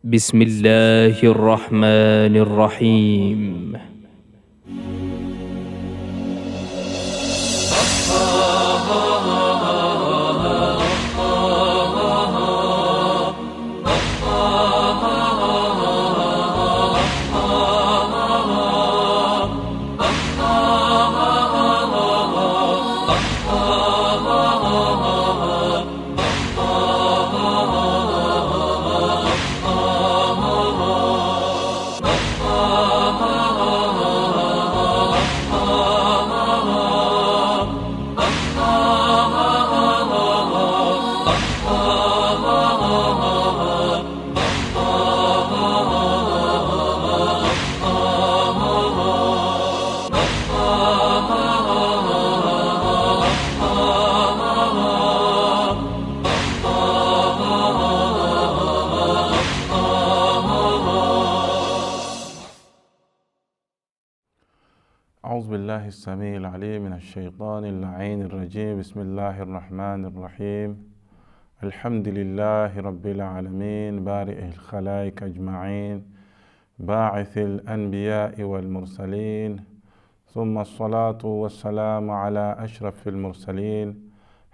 بسم الله الرحمن الرحيم. أعوذ بالله السميع العليم من الشيطان اللعين الرجيم. بسم الله الرحمن الرحيم. الحمد لله رب العالمين بارئ الخلائق أجمعين باعث الأنبياء والمرسلين، ثم الصلاة والسلام على أشرف المرسلين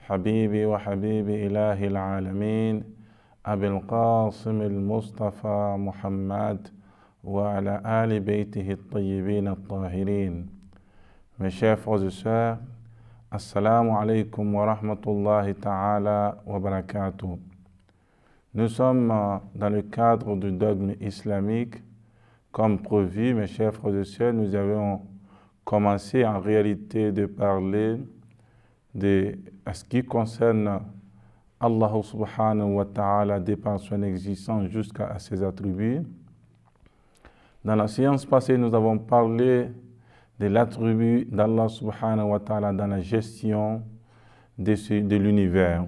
حبيبي وحبيب إله العالمين أبي القاسم المصطفى محمد وعلى آل بيته الطيبين الطاهرين. Mes chers frères et sœurs, Assalamu alaikum wa rahmatullahi ta'ala wa barakatuh. Nous sommes dans le cadre du dogme islamique. Comme prévu, mes chers frères et sœurs, nous avons commencé en réalité de parler de ce qui concerne Allah subhanahu wa ta'ala par son existence jusqu'à ses attributs. Dans la séance passée, nous avons parlé de l'attribut d'Allah subhanahu wa ta'ala dans la gestion de l'univers.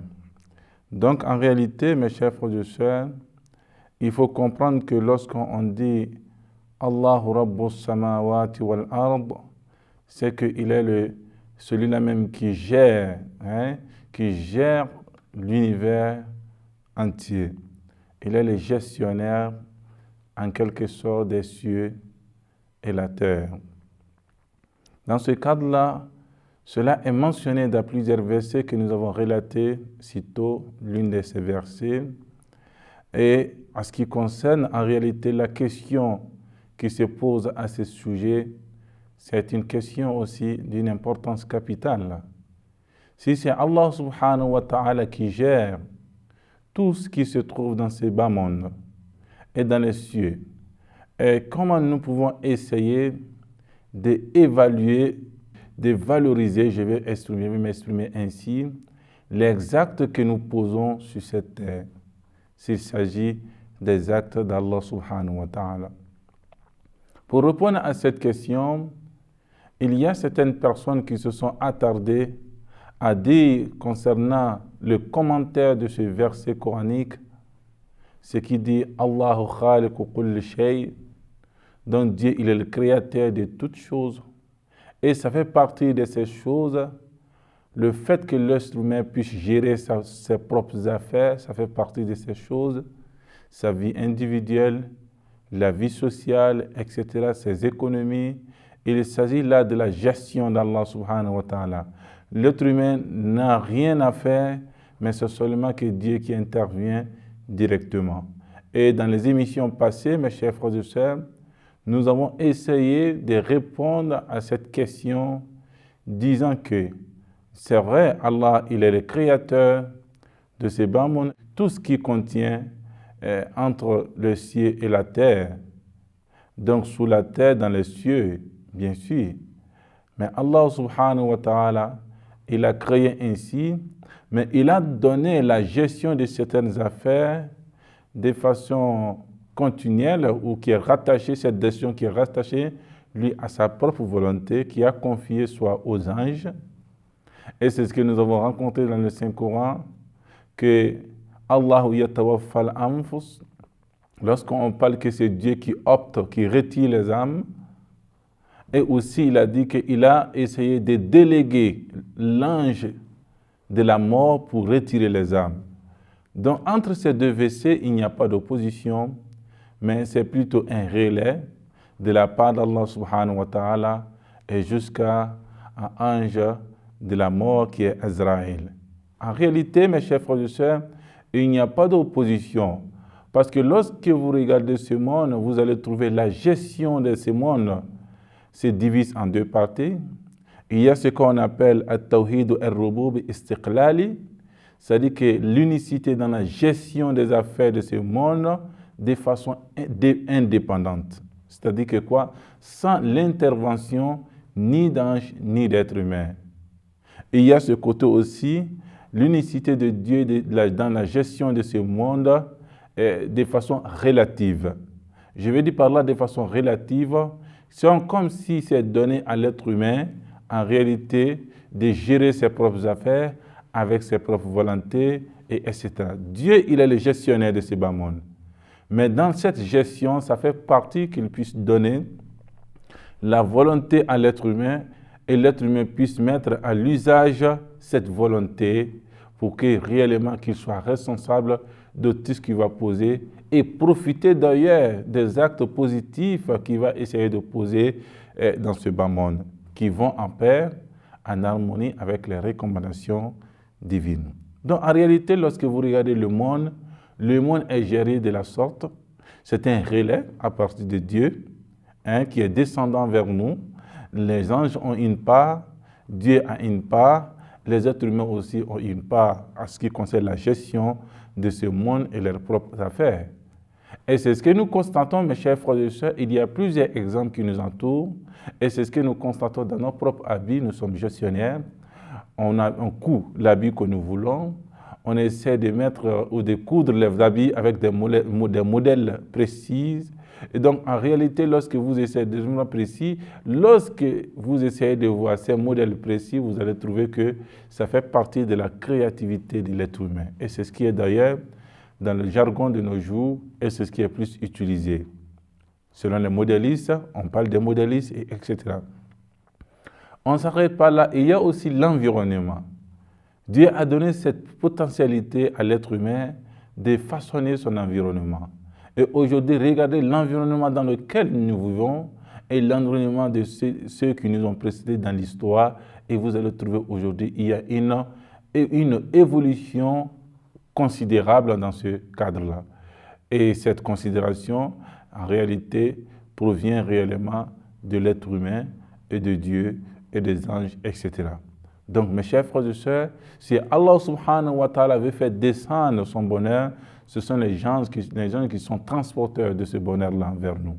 Donc en réalité, mes chers frères et sœurs, il faut comprendre que lorsqu'on dit Allahu Rabbus samawati wal ard, c'est qu'il est celui-là même qui gère l'univers entier. Il est le gestionnaire en quelque sorte des cieux et la terre. Dans ce cadre-là, cela est mentionné dans plusieurs versets que nous avons relatés sitôt, l'une de ces versets. Et en ce qui concerne en réalité la question qui se pose à ce sujet, c'est une question aussi d'une importance capitale. Si c'est Allah subhanahu wa ta'ala qui gère tout ce qui se trouve dans ces bas mondes et dans les cieux, et comment nous pouvons essayer d'évaluer, de valoriser, je vais m'exprimer ainsi, les actes que nous posons sur cette terre, s'il s'agit des actes d'Allah subhanahu wa ta'ala. Pour répondre à cette question, il y a certaines personnes qui se sont attardées à dire concernant le commentaire de ce verset coranique, ce qui dit Allahu khaliqu kulli shay, donc Dieu, il est le créateur de toutes choses. Et ça fait partie de ces choses, le fait que l'être humain puisse gérer ses propres affaires, ça fait partie de ces choses, sa vie individuelle, la vie sociale, etc., ses économies. Il s'agit là de la gestion d'Allah subhanahu wa ta'ala. L'être humain n'a rien à faire, mais c'est seulement que Dieu qui intervient directement. Et dans les émissions passées, mes chers frères et sœurs, nous avons essayé de répondre à cette question disant que c'est vrai, Allah, il est le créateur de ces bas mondes, tout ce qui contient entre le ciel et la terre, donc sous la terre, dans les cieux, bien sûr. Mais Allah subhanahu wa ta'ala, il a créé ainsi, mais il a donné la gestion de certaines affaires de façon continuelle ou qui est rattachée, cette décision qui est rattachée, lui, à sa propre volonté, qui a confié soit aux anges. Et c'est ce que nous avons rencontré dans le Saint-Coran, que Allahu yatawaffal anfus, lorsqu'on parle que c'est Dieu qui opte, qui retire les âmes, et aussi il a dit qu'il a essayé de déléguer l'ange de la mort pour retirer les âmes. Donc entre ces deux versets, il n'y a pas d'opposition, mais c'est plutôt un relais de la part d'Allah subhanahu wa ta'ala et jusqu'à un ange de la mort qui est Azraïl. En réalité, mes chers frères et sœurs, il n'y a pas d'opposition. Parce que lorsque vous regardez ce monde, vous allez trouver la gestion de ce monde se divise en deux parties. Il y a ce qu'on appelle At-Tawhid al-Rubub Istiqlali, c'est-à-dire que l'unicité dans la gestion des affaires de ce monde de façon indépendante. C'est-à-dire que quoi? Sans l'intervention ni d'ange ni d'être humain. Et il y a ce côté aussi, l'unicité de Dieu dans la gestion de ce monde de façon relative. Je veux dire par là de façon relative, c'est comme si c'est donné à l'être humain, en réalité, de gérer ses propres affaires avec ses propres volontés, etc. Dieu, il est le gestionnaire de ce bas monde. Mais dans cette gestion, ça fait partie qu'il puisse donner la volonté à l'être humain et l'être humain puisse mettre à l'usage cette volonté pour que réellement qu'il soit responsable de tout ce qu'il va poser et profiter d'ailleurs des actes positifs qu'il va essayer de poser dans ce bas monde, qui vont en paix, en harmonie avec les recommandations divines. Donc en réalité, lorsque vous regardez le monde est géré de la sorte. C'est un relais à partir de Dieu qui est descendant vers nous. Les anges ont une part, Dieu a une part, les êtres humains aussi ont une part à ce qui concerne la gestion de ce monde et leurs propres affaires. Et c'est ce que nous constatons, mes chers frères et sœurs, il y a plusieurs exemples qui nous entourent, et c'est ce que nous constatons dans nos propres habits. Nous sommes gestionnaires, on coud l'habit que nous voulons, on essaie de mettre ou de coudre les habits avec des modèles précis. Et donc, en réalité, lorsque vous essayez de modèles précis, lorsque vous essayez de voir ces modèles précis, vous allez trouver que ça fait partie de la créativité de l'être humain. Et c'est ce qui est d'ailleurs dans le jargon de nos jours, et c'est ce qui est plus utilisé. Selon les modélistes, on parle des modélistes, etc. On ne s'arrête pas là. Il y a aussi l'environnement. Dieu a donné cette potentialité à l'être humain de façonner son environnement. Et aujourd'hui, regardez l'environnement dans lequel nous vivons et l'environnement de ceux qui nous ont précédés dans l'histoire. Et vous allez trouver aujourd'hui, il y a une évolution considérable dans ce cadre-là. Et cette considération, en réalité, provient réellement de l'être humain et de Dieu et des anges, etc. Donc, mes chers frères et sœurs, si Allah subhanahu wa ta'ala veut faire descendre son bonheur, ce sont les gens qui sont transporteurs de ce bonheur-là vers nous.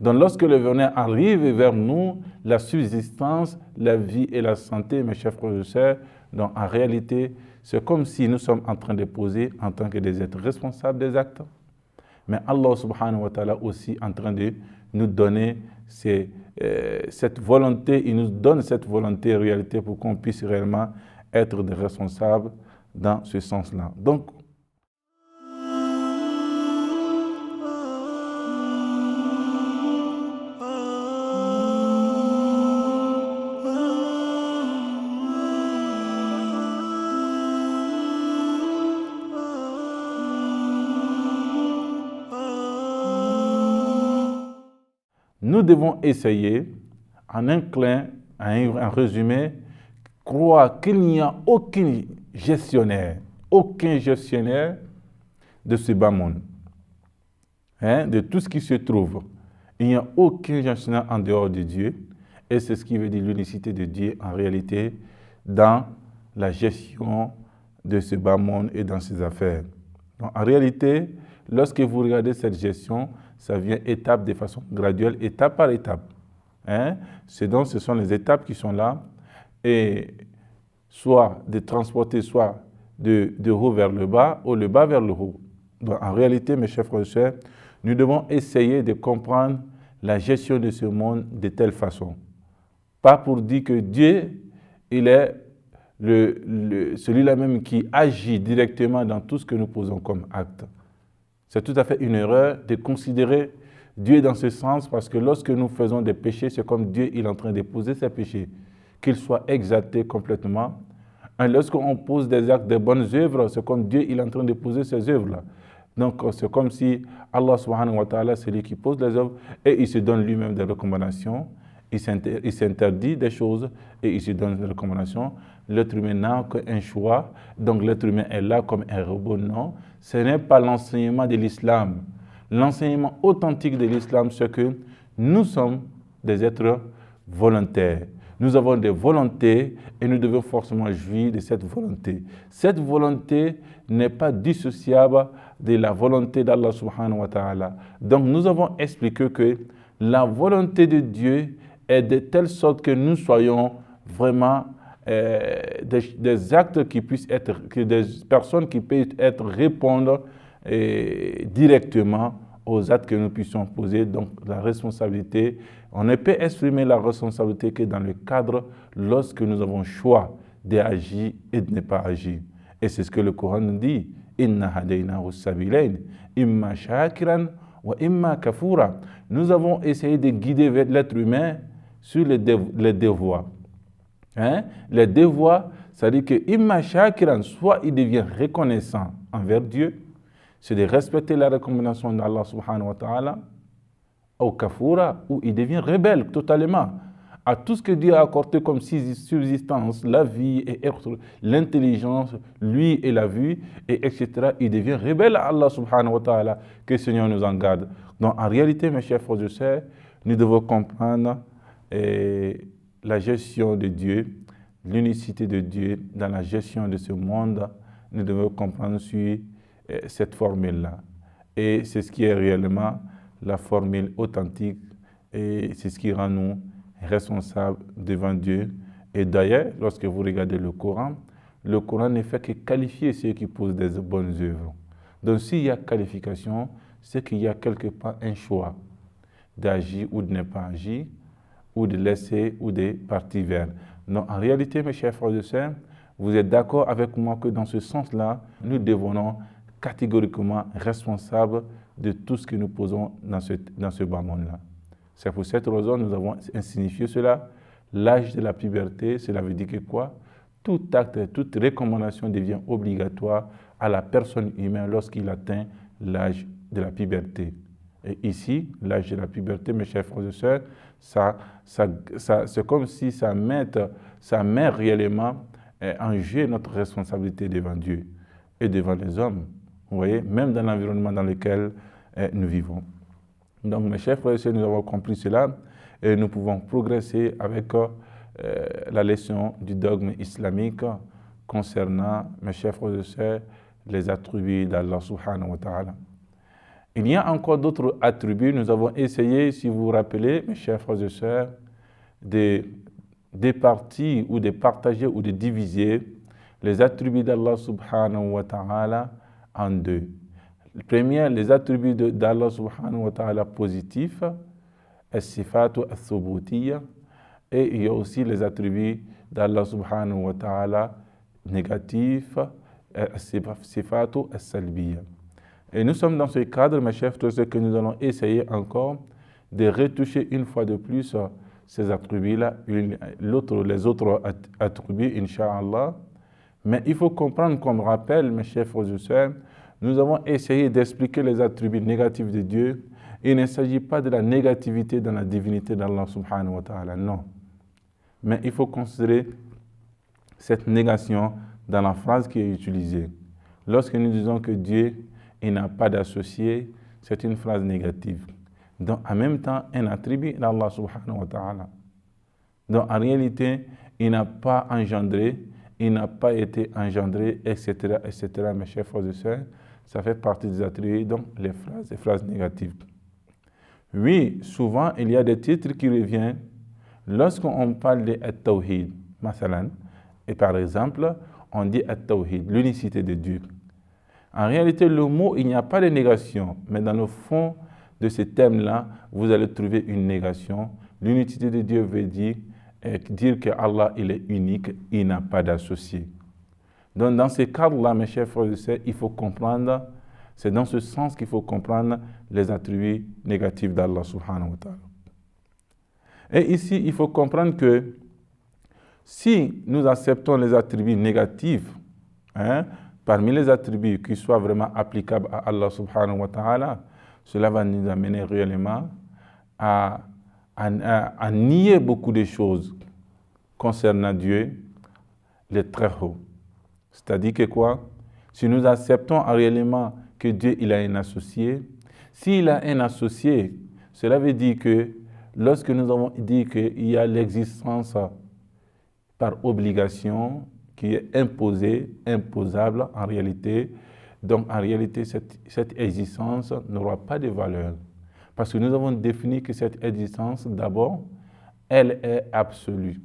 Donc, lorsque le bonheur arrive vers nous, la subsistance, la vie et la santé, mes chers frères et sœurs, donc en réalité, c'est comme si nous sommes en train de poser en tant que des êtres responsables des actes. Mais Allah subhanahu wa ta'ala aussi en train de nous donner cette volonté, il nous donne cette volonté en réalité pour qu'on puisse réellement être des responsables dans ce sens-là. Donc, nous devons essayer, en un résumé, croire qu'il n'y a aucun gestionnaire de ce bas monde, de tout ce qui se trouve. Il n'y a aucun gestionnaire en dehors de Dieu, et c'est ce qui veut dire l'unicité de Dieu en réalité dans la gestion de ce bas monde et dans ses affaires. Donc, en réalité, lorsque vous regardez cette gestion, ça vient étape de façon graduelle, étape par étape. Ce sont les étapes qui sont là, et soit de transporter, soit de haut vers le bas, ou le bas vers le haut. Donc, en réalité, mes chers frères et sœurs, nous devons essayer de comprendre la gestion de ce monde de telle façon. Pas pour dire que Dieu, il est celui-là même qui agit directement dans tout ce que nous posons comme acte. C'est tout à fait une erreur de considérer Dieu dans ce sens, parce que lorsque nous faisons des péchés, c'est comme Dieu il est en train de poser ses péchés, qu'ils soient exaltés complètement. Et lorsqu'on pose des actes de bonnes œuvres, c'est comme Dieu il est en train de poser ces œuvres-là. Donc, c'est comme si Allah subhanahu wa ta'ala, c'est lui qui pose les œuvres et il se donne lui-même des recommandations. Il s'interdit des choses et il se donne des recommandations. L'être humain n'a qu'un choix, donc l'être humain est là comme un robot. Non, ce n'est pas l'enseignement de l'islam. L'enseignement authentique de l'islam, c'est que nous sommes des êtres volontaires. Nous avons des volontés et nous devons forcément jouir de cette volonté. Cette volonté n'est pas dissociable de la volonté d'Allah subhanahu wa ta'ala. Donc nous avons expliqué que la volonté de Dieu est de telle sorte que nous soyons vraiment des actes qui puissent être, que des personnes qui peuvent être répondre directement aux actes que nous puissions poser. Donc la responsabilité, on ne peut exprimer la responsabilité que dans le cadre lorsque nous avons choix d'agir et de ne pas agir. Et c'est ce que le Coran nous dit. Inna hadaynahu sabilayn, imma shakiran wa imma kafura. Nous avons essayé de guider l'être humain sur les deux voies. Les deux voies, c'est-à-dire que imma shakiran, soit il devient reconnaissant envers Dieu, c'est de respecter la recommandation d'Allah subhanahu wa ta'ala, ou kafura, où il devient rebelle totalement à tout ce que Dieu a accordé comme subsistance, la vie et l'intelligence, lui et la vue, et etc. Il devient rebelle à Allah subhanahu wa ta'ala, que le Seigneur nous en garde. Donc en réalité, mes chers frères et sœurs, nous devons comprendre la gestion de Dieu, l'unicité de Dieu dans la gestion de ce monde. Nous devons comprendre sur cette formule-là. Et c'est ce qui est réellement la formule authentique et c'est ce qui rend nous responsables devant Dieu. Et d'ailleurs, lorsque vous regardez le Coran ne fait que qualifier ceux qui posent des bonnes œuvres. Donc s'il y a qualification, c'est qu'il y a quelque part un choix d'agir ou de ne pas agir, ou de laisser ou de partir vers. Donc en réalité, mes chers frères et sœurs, vous êtes d'accord avec moi que dans ce sens-là, nous devenons catégoriquement responsables de tout ce que nous posons dans ce bas monde-là. C'est pour cette raison que nous avons signifié cela. L'âge de la puberté, cela veut dire que quoi? Tout acte, toute recommandation devient obligatoire à la personne humaine lorsqu'il atteint l'âge de la puberté. Et ici, l'âge de la puberté, mes chers frères et sœurs, c'est comme si ça met réellement en jeu notre responsabilité devant Dieu et devant les hommes. Vous voyez, même dans l'environnement dans lequel nous vivons. Donc, mes chers frères et sœurs, nous avons compris cela et nous pouvons progresser avec la leçon du dogme islamique concernant, mes chers frères et sœurs, les attributs d'Allah subhanahu wa ta'ala. Il y a encore d'autres attributs. Nous avons essayé, si vous vous rappelez, mes chers frères et sœurs, de départir ou de partager ou de diviser les attributs d'Allah subhanahu wa ta'ala en deux. Le premier, les attributs d'Allah subhanahu wa ta'ala positifs, as-sifatu as-thubutiyya, et il y a aussi les attributs d'Allah subhanahu wa ta'ala négatifs, as-sifatu as-salbiyya. Et nous sommes dans ce cadre, mes chers frères, que nous allons essayer encore de retoucher une fois de plus ces attributs-là, les autres attributs, Inch'Allah. Mais il faut comprendre comme rappel, mes chers frères et sœurs, nous avons essayé d'expliquer les attributs négatifs de Dieu. Il ne s'agit pas de la négativité dans la divinité d'Allah subhanahu wa ta'ala, non. Mais il faut considérer cette négation dans la phrase qui est utilisée. Lorsque nous disons que Dieu il n'a pas d'associé, c'est une phrase négative. Donc, en même temps, un attribut d'Allah subhanahu wa ta'ala. Donc, en réalité, il n'a pas engendré, il n'a pas été engendré, etc., etc., mes chers frères et sœurs. Ça fait partie des attributs, donc les phrases négatives. Oui, souvent, il y a des titres qui reviennent lorsqu'on parle de At-Tawhid, masalan, et par exemple, on dit At-Tawhid, l'unicité de Dieu. En réalité, le mot, il n'y a pas de négation, mais dans le fond de ce thème-là, vous allez trouver une négation. L'unité de Dieu veut dire que Allah, il est unique, il n'a pas d'associé. Donc, dans ce cadre-là, mes chers frères et sœurs, il faut comprendre, c'est dans ce sens qu'il faut comprendre les attributs négatifs d'Allah subhanahu wa ta'ala. Et ici, il faut comprendre que si nous acceptons les attributs négatifs, parmi les attributs qui soient vraiment applicables à Allah subhanahu wa ta'ala, cela va nous amener réellement à nier beaucoup de choses concernant Dieu, le très haut. C'est-à-dire que quoi? Si nous acceptons réellement que Dieu il a un associé, s'il a un associé, cela veut dire que lorsque nous avons dit qu'il y a l'existence par obligation qui est imposée, imposable en réalité, donc en réalité cette existence n'aura pas de valeur. Parce que nous avons défini que cette existence, d'abord, elle est absolue.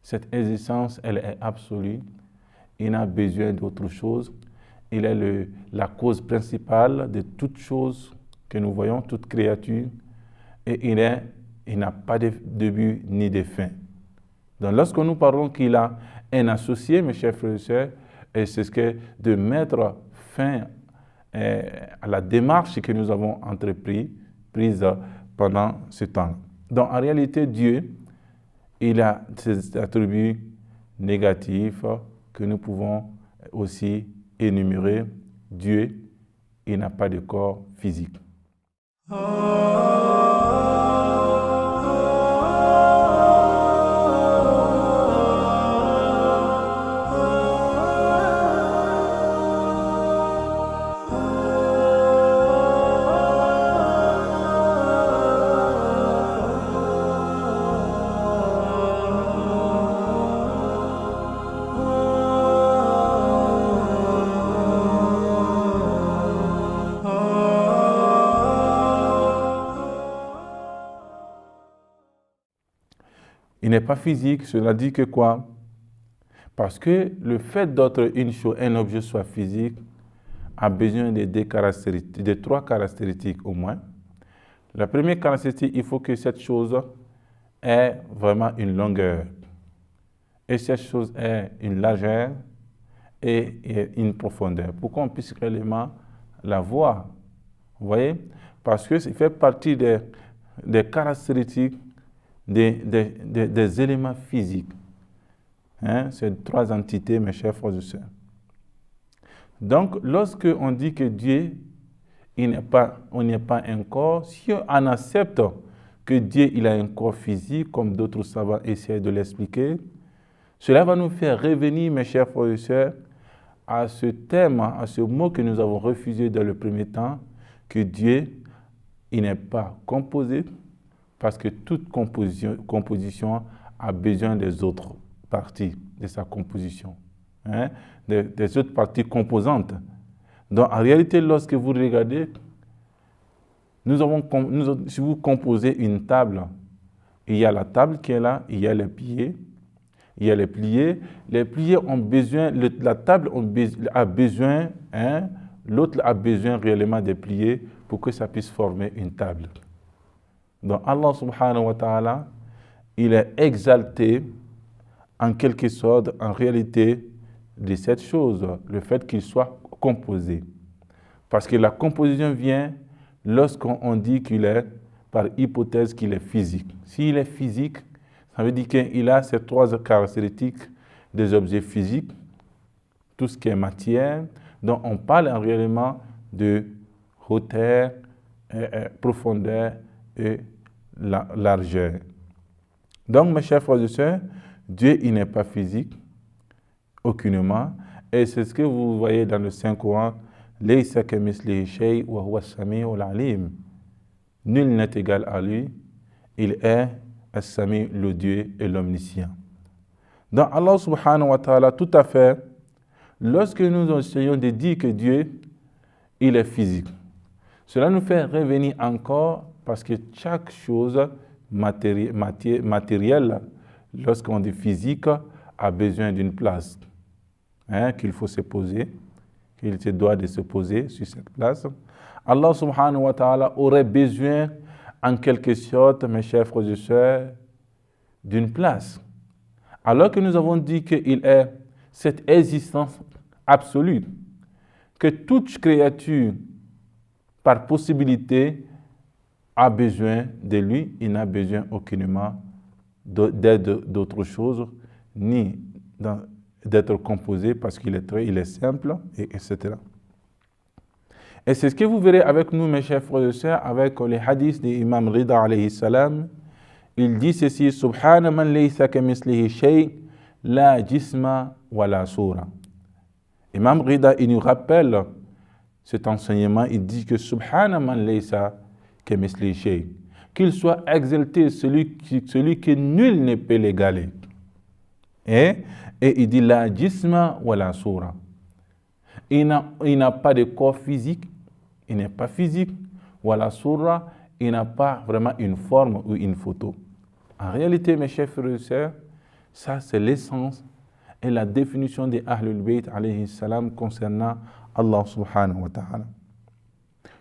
Cette existence, elle est absolue. Il n'a besoin d'autre chose. Il est la cause principale de toute chose que nous voyons, toute créature. Et il n'a pas de début ni de fin. Donc lorsque nous parlons qu'il a un associé, mes chers frères et sœurs, c'est ce que de mettre fin à la démarche que nous avons prise pendant ce temps. Donc en réalité, Dieu, il a ces attributs négatifs que nous pouvons aussi énumérer. Dieu, il n'a pas de corps physique. Il n'est pas physique, cela dit que quoi? Parce que le fait d'être une chose, un objet soit physique, a besoin de trois caractéristiques au moins. La première caractéristique, il faut que cette chose ait vraiment une longueur. Et cette chose ait une largeur et une profondeur, pour qu'on puisse réellement la voir. Vous voyez? Parce que ça fait partie des caractéristiques des éléments physiques. Hein? Ces trois entités, mes chers frères et sœurs. Donc, lorsque on dit que Dieu, on n'est pas un corps, si on accepte que Dieu il a un corps physique, comme d'autres savants essaient de l'expliquer, cela va nous faire revenir, mes chers frères et sœurs, à ce thème, à ce mot que nous avons refusé dans le premier temps, que Dieu, il n'est pas composé, parce que toute composition a besoin des autres parties de sa composition, hein, des autres parties composantes. Donc, en réalité, lorsque vous regardez, si vous composez une table, il y a la table qui est là, il y a les pieds, il y a les pliés. Les pliés ont besoin, la table a besoin, hein, l'autre a besoin réellement des pliés pour que ça puisse former une table. Donc Allah subhanahu wa ta'ala, il est exalté en quelque sorte, en réalité, de cette chose, le fait qu'il soit composé. Parce que la composition vient lorsqu'on dit qu'il est, par hypothèse, qu'il est physique. S'il est physique, ça veut dire qu'il a ces trois caractéristiques des objets physiques, tout ce qui est matière. Donc on parle réellement de hauteur, profondeur et largeur. Donc, mes chers frères et sœurs, Dieu, il n'est pas physique, aucunement. Et c'est ce que vous voyez dans le Saint-Coran. Laysa kamithlihi shay wa huwa as-sami'ul 'alim. Nul n'est égal à lui. Il est as-sami, le Dieu et l'omniscient. Donc, Allah subhanahu wa ta'ala, tout à fait, lorsque nous essayons de dire que Dieu, il est physique, cela nous fait revenir encore parce que chaque chose matérielle, lorsqu'on dit physique, a besoin d'une place, hein, qu'il faut se poser, qu'il se doit de se poser sur cette place. Allah subhanahu wa ta'ala aurait besoin, en quelque sorte, mes chers frères et sœurs, d'une place. Alors que nous avons dit qu'il est cette existence absolue, que toute créature, par possibilité, a besoin de lui, il n'a besoin aucunement d'aide d'autre chose, ni d'être composé parce qu'il est simple, etc. Et c'est ce que vous verrez avec nous, mes chers frères et sœurs, avec les hadiths d'Imam Rida alayhi salam. Il dit ceci: Subhana man laysa kamislihi shay, la jisma wa la sura. Imam Rida, il nous rappelle cet enseignement. Il dit que Subhana man laysa kamislihi shay, qu'il soit exalté celui que nul ne peut l'égaler. Et il dit la jisma wa la sura. Il n'a pas de corps physique, il n'est pas physique. Wa la sura, il n'a pas vraiment une forme ou une photo. En réalité, mes chers frères et sœurs, ça c'est l'essence et la définition des Ahlul Bayt alayhi salam concernant Allah subhanahu wa ta'ala.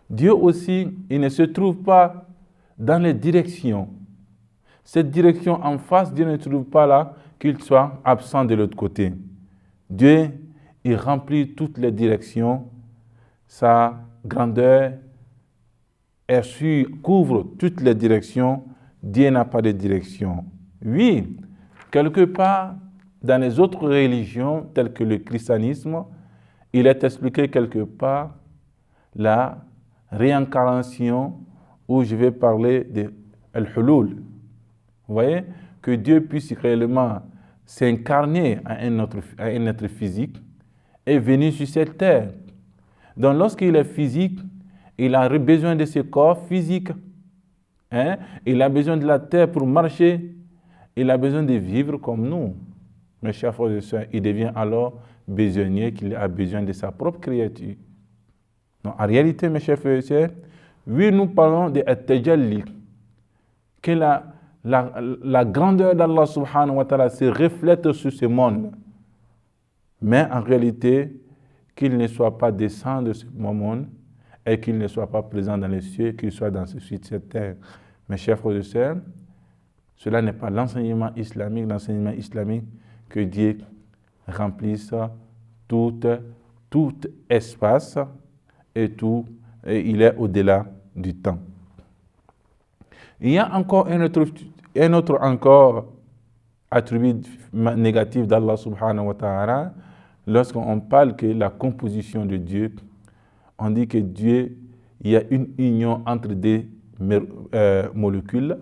Dieu aussi, il ne se trouve pas dans les directions. Cette direction en face, Dieu ne se trouve pas là, qu'il soit absent de l'autre côté. Dieu, il remplit toutes les directions. Sa grandeur couvre toutes les directions. Dieu n'a pas de direction. Oui, quelque part, dans les autres religions, telles que le christianisme, il est expliqué quelque part la réincarnation, où je vais parler de Al-Hulul. Vous voyez, que Dieu puisse réellement s'incarner à un être physique et venir sur cette terre. Donc lorsqu'il est physique, il a besoin de ce corps physique. Il a besoin de la terre pour marcher. Il a besoin de vivre comme nous. Mes chers frères et sœurs, il devient alors besogneux qu'il a besoin de sa propre créature. Donc, en réalité, mes chers frères et sœurs, oui, nous parlons de At-Tajalli, que la grandeur d'Allah subhanahu wa ta'ala se reflète sur ce monde. Mais en réalité, qu'il ne soit pas descendu de ce monde et qu'il ne soit pas présent dans les cieux, qu'il soit dans cette terre. Mes chers frères et sœurs, cela n'est pas l'enseignement islamique que Dieu remplisse tout espace et il est au-delà du temps. Il y a encore un autre attribut négatif d'Allah subhanahu wa ta'ala. Lorsqu'on parle que la composition de Dieu, on dit que Dieu, il y a une union entre des molécules.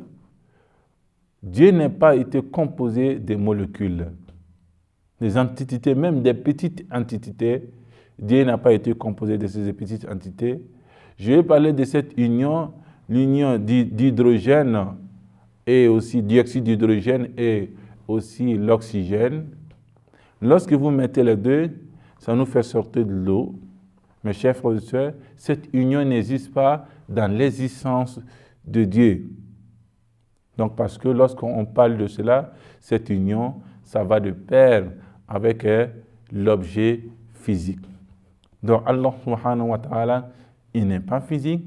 Dieu n'a pas été composé de molécules. Les entités, même des petites entités, Dieu n'a pas été composé de ces petites entités. Je vais parler de cette union, l'union d'hydrogène et aussi dioxyde d'hydrogène et aussi l'oxygène. Lorsque vous mettez les deux, ça nous fait sortir de l'eau. Mes chers frères et sœurs, cette union n'existe pas dans l'existence de Dieu. Donc parce que lorsqu'on parle de cela, cette union, ça va de pair avec l'objet physique. Donc Allah subhanahu wa ta'ala, il n'est pas physique,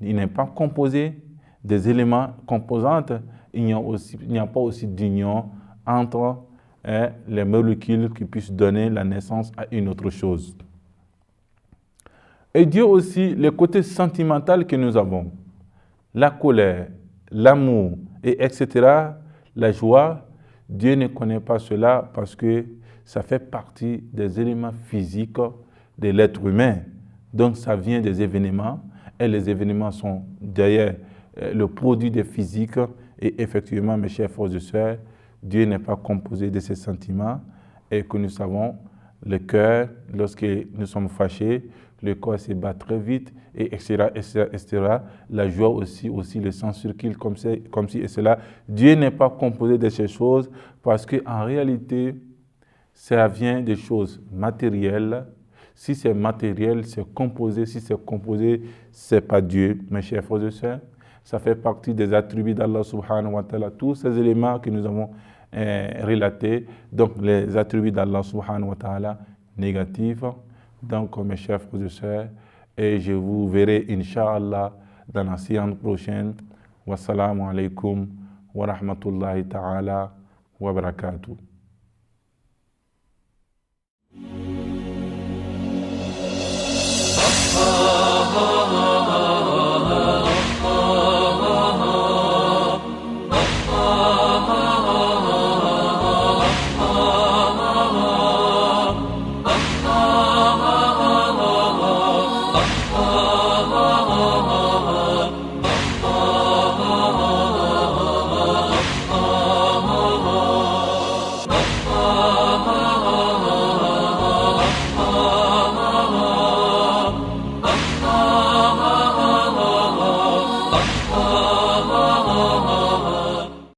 il n'est pas composé des éléments composantes, il n'y a pas aussi d'union entre les molécules qui puissent donner la naissance à une autre chose. Et Dieu aussi, le côté sentimental que nous avons, la colère, l'amour, etc., la joie, Dieu ne connaît pas cela parce que ça fait partie des éléments physiques de l'être humain. Donc ça vient des événements et les événements sont d'ailleurs le produit des physiques. Et effectivement, mes chers frères et sœurs, Dieu n'est pas composé de ces sentiments et que nous savons, le cœur, lorsque nous sommes fâchés, le corps se bat très vite, et etc., etc., etc. La joie aussi, le sang circule comme si et cela. Dieu n'est pas composé de ces choses parce qu'en réalité, ça vient des choses matérielles. Si c'est matériel, c'est composé. Si c'est composé, ce n'est pas Dieu, mes chers frères et sœurs. Ça fait partie des attributs d'Allah subhanahu wa ta'ala. Tous ces éléments que nous avons relatés, donc les attributs d'Allah subhanahu wa ta'ala négatifs. Donc, mes chers frères et sœurs, et je vous verrai, Inch'Allah, dans la séance prochaine. Wassalamu alaikum wa rahmatullahi ta'ala wa barakatuh.